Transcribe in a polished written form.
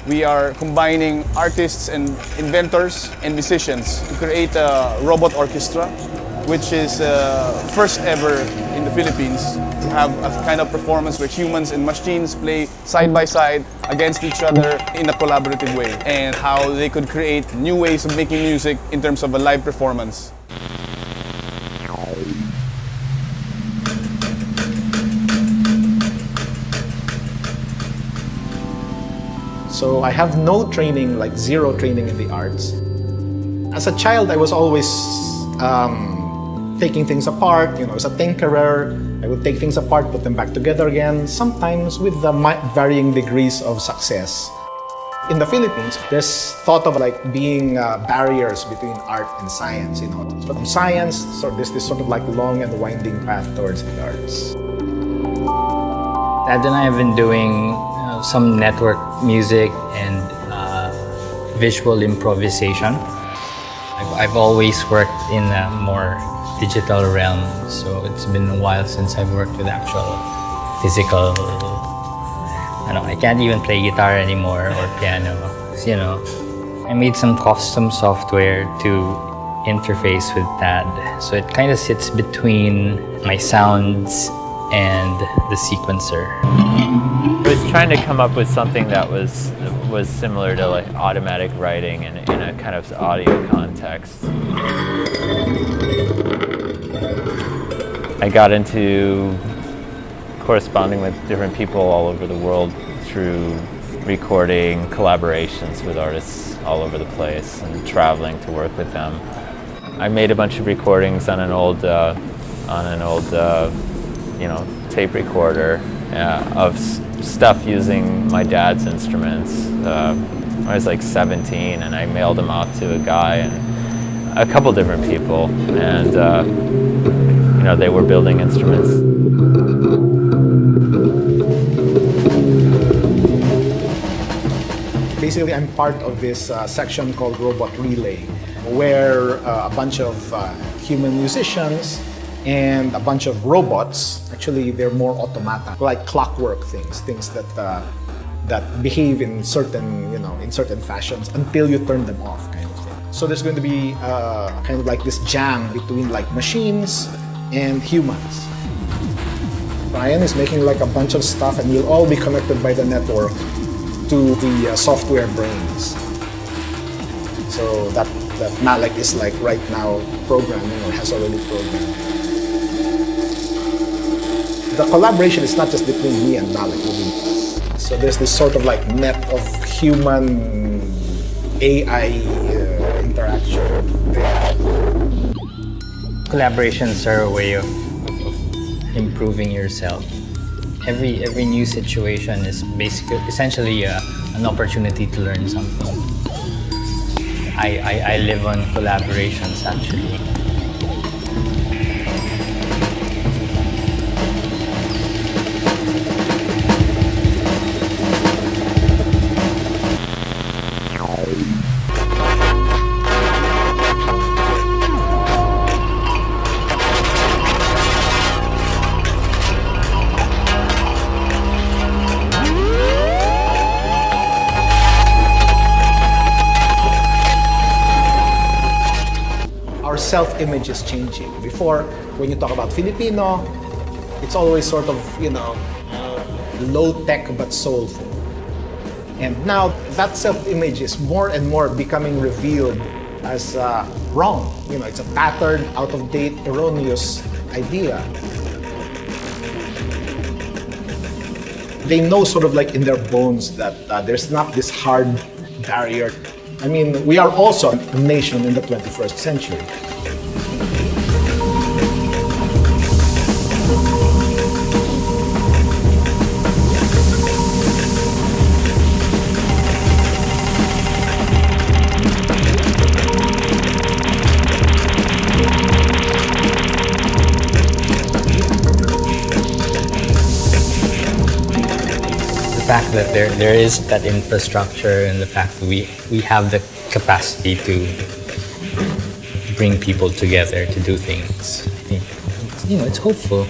We are combining artists and inventors and musicians to create a robot orchestra, which is first ever in the Philippines to have a kind of performance where humans and machines play side by side against each other in a collaborative way, and how they could create new ways of making music in terms of a live performance. So I have no training, like zero training in the arts. As a child, I was always taking things apart, as a tinkerer. I would take things apart, put them back together again, sometimes with the varying degrees of success. In the Philippines, there's thought of like being barriers between art and science, But in science, there's this sort of like long and winding path towards the arts. Tad and I have been doing some network music and visual improvisation. I've always worked in a more digital realm, so it's been a while since I've worked with actual physical. I can't even play guitar anymore or piano. I made some custom software to interface with Tad, so it kind of sits between my sounds and the sequencer. I was trying to come up with something that was similar to like automatic writing in a kind of audio context. I got into corresponding with different people all over the world through recording collaborations with artists all over the place and traveling to work with them. I made a bunch of recordings on an old tape recorder of stuff using my dad's instruments. I was like 17, and I mailed them off to a guy and a couple different people, and they were building instruments. Basically, I'm part of this section called Robot Relay, where a bunch of human musicians and a bunch of robots, actually they're more automata, like clockwork things that behave in certain fashions until you turn them off, kind of thing. So there's going to be kind of like this jam between like machines and humans. Bryan is making like a bunch of stuff, and we'll all be connected by the network to the software brains. So that Malek is like right now programming, or has already programmed. The collaboration is not just between me and Malek. So there's this sort of like net of human AI interaction there. Collaborations are a way of improving yourself. Every new situation is essentially an opportunity to learn something. I live on collaborations, actually. Our self-image is changing. Before, when you talk about Filipino, it's always sort of, low-tech but soulful. And now, that self-image is more and more becoming revealed as wrong. It's a patterned, out-of-date, erroneous idea. They know sort of like in their bones that there's not this hard barrier. I mean, we are also a nation in the 21st century. The fact that there is that infrastructure, and the fact that we have the capacity to bring people together to do things, I think, it's hopeful.